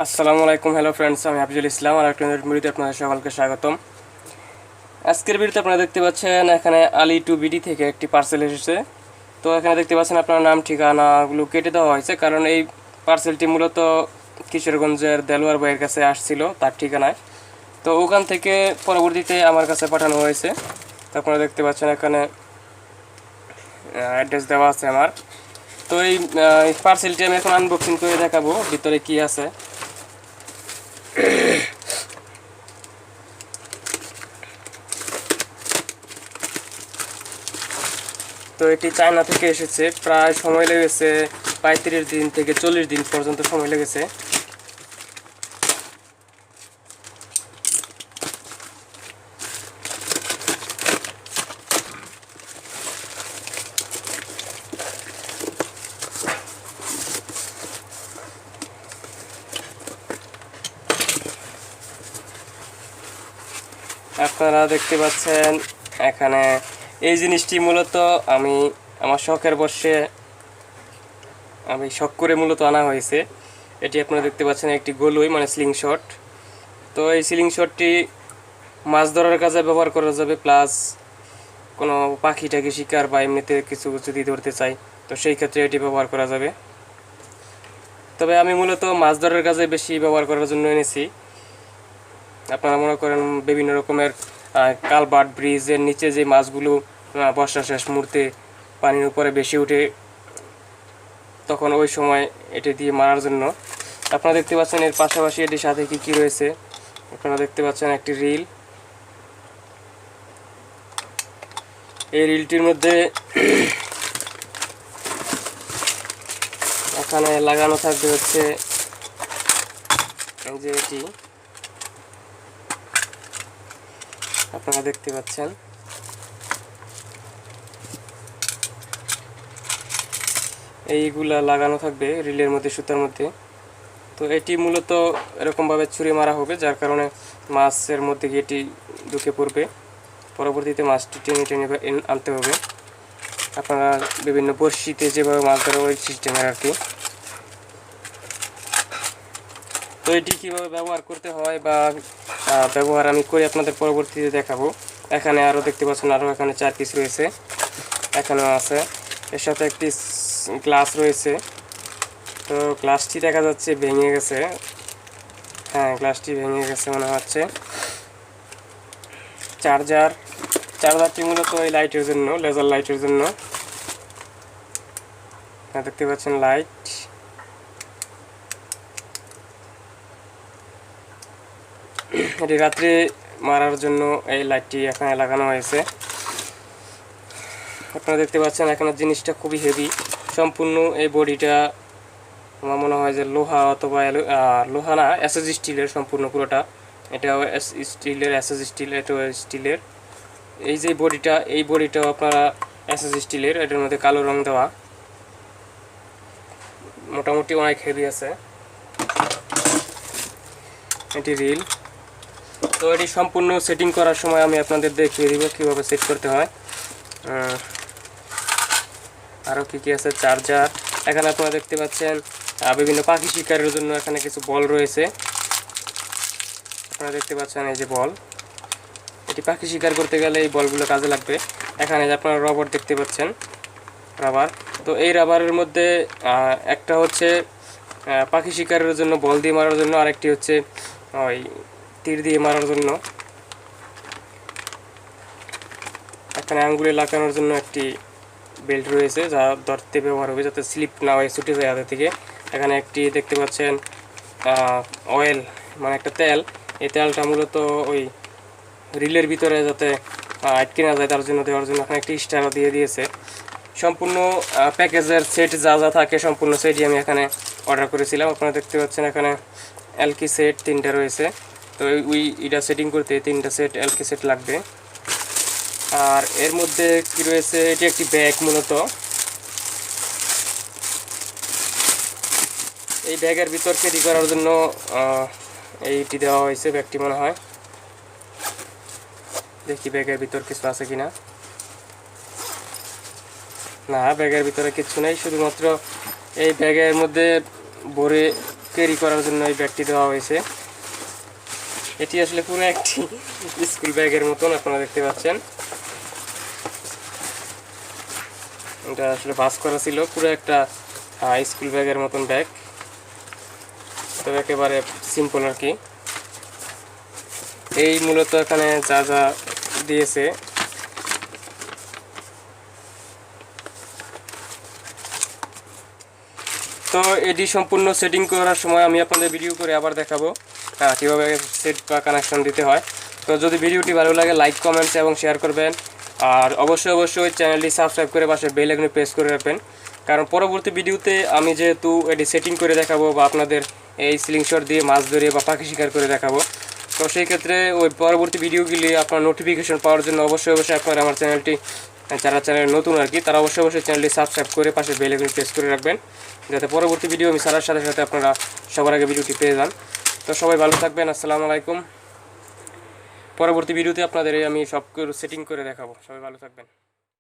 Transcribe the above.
আসসালামু আলাইকুম, hello friends, আমি হাফিজুল ইসলাম আর একটা নতুন ভিডিওতে আপনাদের সকলকে স্বাগতম। আজকের ভিডিওতে আপনারা দেখতে পাচ্ছেন এখানে Ali2BD থেকে একটি পার্সেল এসেছে। তো এখানে দেখতে পাচ্ছেন আপনার নাম ঠিকানাগুলো কেটে দেওয়া হয়েছে, কারণ এই পার্সেলটি মূলত কিশোরগঞ্জের দেলোয়ার ভাইয়ের কাছে আসছিল তার ঠিকানায়। তো ওখান থেকে পরবর্তীতে আমার কাছে পাঠানো হয়েছে। তো আপনারা দেখতে পাচ্ছেন এখানে অ্যাড্রেস দেওয়া আছে আমার। তো এই পার্সেলটি আমি এখন আনবক্সিং করে দেখাবো ভিতরে কি আছে। তো এটি চায়না থেকে এসেছে, প্রায় সময় লেগেছে 35 দিন থেকে 40 দিন পর্যন্ত সময় লেগেছে। আপনারা দেখতে পাচ্ছেন এখানে এই জিনিসটি মূলত আমি আমার শখের বশে শখ করে মূলত আনা হয়েছে। এটি আপনারা দেখতে পাচ্ছেন একটি গোলুই মানে স্লিংশট। তো এই স্লিংশটটি মাছ ধরার কাজে ব্যবহার করা যাবে, প্লাস কোনো পাখিটাকে শিকার বা এমনিতে কিছু যদি ধরতে চাই তো সেই ক্ষেত্রে এটি ব্যবহার করা যাবে। তবে আমি মূলত মাছ ধরার কাজে বেশি ব্যবহার করার জন্য এনেছি। আপনারা মনে করেন বিভিন্ন রকমের কালভার্ট ব্রিজের নিচে যে মাছগুলো বর্ষা শেষ মুহূর্তে পানির উপরে বেশি উঠে, তখন ওই সময় এটি দিয়ে মারার জন্য। আপনারা দেখতে পাচ্ছেন এর পাশাপাশি এটির সাথে কি কি রয়েছে। আপনারা দেখতে পাচ্ছেন একটি রিল। এই রিলটির মধ্যে এখানে লাগানো থাকবে হচ্ছে যে এটি আপনারা দেখতে পাচ্ছেন। এইগুলা লাগানো থাকবে রিলের মধ্যে, সুতার মধ্যে। তো এটি মূলত এরকমভাবে ছুরি মারা হবে, যার কারণে মাছের মধ্যে গিয়ে এটি ঢুকে পড়বে। পরবর্তীতে মাছটি টেনে টেনে আনতে হবে। আপনারা বিভিন্ন বড়শিতে যেভাবে মাছ ধরা ওই সিস্টেমের আর কি। তো এটি কীভাবে ব্যবহার করতে হয় বা ব্যবহার আমি করে আপনাদের পরবর্তীতে দেখাবো। এখানে আরও দেখতে পাচ্ছেন আরও এখানে 4 পিস রয়েছে, এখানেও আছে। এর সাথে একটি গ্লাস রয়েছে। তো গ্লাসটি দেখা যাচ্ছে ভেঙে গেছে। হ্যাঁ, গ্লাসটি ভেঙে গেছে মনে হচ্ছে। চার্জারটি মূলত এই লাইটের জন্য, লেজার লাইটের জন্য। দেখতে পাচ্ছেন লাইট। এটি রাত্রে মারার জন্য এই লাইটটি এখানে লাগানো হয়েছে। আপনারা দেখতে পাচ্ছেন এখানে জিনিসটা খুবই হেভি। সম্পূর্ণ এই বডিটা আমার মনে হয় যে লোহা অথবা লোহা না, এসএস স্টিলের সম্পূর্ণ পুরোটা। এটাও স্টিলের, এসএস স্টিল, এটাও স্টিলের। এই যে বডিটা, এই বডিটাও আপনারা এসএস স্টিলের। এটার মধ্যে কালো রং দেওয়া, মোটামুটি অনেক হেভি আছে। এটি রিল। তো এটি সম্পূর্ণ সেটিং করার সময় আমি আপনাদের দেখিয়ে দিব কীভাবে সেট করতে হয়। আরও কী কী আছে, চার্জার। এখানে আপনারা দেখতে পাচ্ছেন বিভিন্ন পাখি শিকারের জন্য এখানে কিছু বল রয়েছে। আপনারা দেখতে পাচ্ছেন এই যে বল, এটি পাখি শিকার করতে গেলে এই বলগুলো কাজে লাগবে। এখানে আপনারা রবার দেখতে পাচ্ছেন, রাবার। তো এই রাবারের মধ্যে একটা হচ্ছে পাখি শিকারের জন্য বল দিয়ে মারার জন্য, আরেকটি হচ্ছে ওই তীর দিয়ে মারার জন্য। এখানে আঙ্গুলে লাগানোর জন্য একটি বেল্ট রয়েছে, যা ধরতে ব্যবহার হবে যাতে স্লিপ না হয়, ছুটে যায় হাতে থেকে। এখানে একটি দেখতে পাচ্ছেন অয়েল মানে একটা তেল। এই তেলটা মূলত ওই রিলের ভিতরে যাতে আটকে না যায় তার জন্য দেওয়ার জন্য এখানে একটি স্টারও দিয়ে দিয়েছে। সম্পূর্ণ প্যাকেজের সেট যা যা থাকে সম্পূর্ণ সেটই আমি এখানে অর্ডার করেছিলাম। আপনারা দেখতে পাচ্ছেন এখানে এলকি সেট 3টা রয়েছে। তো এটা সেটিং করতে 3টা সেট এলকি সেট লাগবে। আর এর মধ্যে কি রয়েছে, এটি একটি ব্যাগ মূলত। এই ব্যাগের ভিতর ক্যারি করার জন্য এইটি দেওয়া হয়েছে, ব্যাগটি মনে হয়। দেখি ব্যাগের ভিতর কিছু আছে কিনা। না, ব্যাগের ভিতরে কিছু নেই, শুধুমাত্র এই ব্যাগের মধ্যে ভরে ক্যারি করার জন্য এই ব্যাগটি দেওয়া হয়েছে। এটি আসলে পুরো একটি স্কুল ব্যাগের মতন আপনারা দেখতে পাচ্ছেন। এটা আসলে ভাঁজ করা ছিল, পুরো একটা স্কুল ব্যাগের মতন ব্যাগ, তবে একেবারে সিম্পল আর কি। এই মূলত এখানে যা যা দিয়েছে, তো এটি সম্পূর্ণ সেটিং করার সময় আমি আপনাদের ভিডিও করে আবার দেখাবো কীভাবে সেট বা কানেকশন দিতে হয়। তো যদি ভিডিওটি ভালো লাগে লাইক কমেন্টস এবং শেয়ার করবেন, আর অবশ্যই চ্যানেলটি সাবস্ক্রাইব করে পাশে বেল আইকনে প্রেস করে রাখবেন, কারণ পরবর্তী ভিডিওতে আমি যেহেতু এটি সেটিং করে দেখাবো বা আপনাদের এই স্লিংশট দিয়ে মাছ ধরে বা পাখি শিকার করে দেখাবো, তো সেই ক্ষেত্রে ওই পরবর্তী ভিডিওগুলি আপনার নোটিফিকেশন পাওয়ার জন্য অবশ্যই আপনারা আমার চ্যানেলটি, যারা চ্যানেল নতুন আর কি, তারা অবশ্যই চ্যানেলটি সাবস্ক্রাইব করে পাশে বেল আইকনে প্রেস করে রাখবেন, যাতে পরবর্তী ভিডিও আমি ছাড়ার সাথে সাথে আপনারা সবার আগে ভিডিওটি পেয়ে যান। তো সবাই ভালো থাকবেন, আসসালামু আলাইকুম। পরবর্তী ভিডিওতে আপনাদের আমি সব সেটিং করে দেখাবো। সবাই ভালো থাকবেন।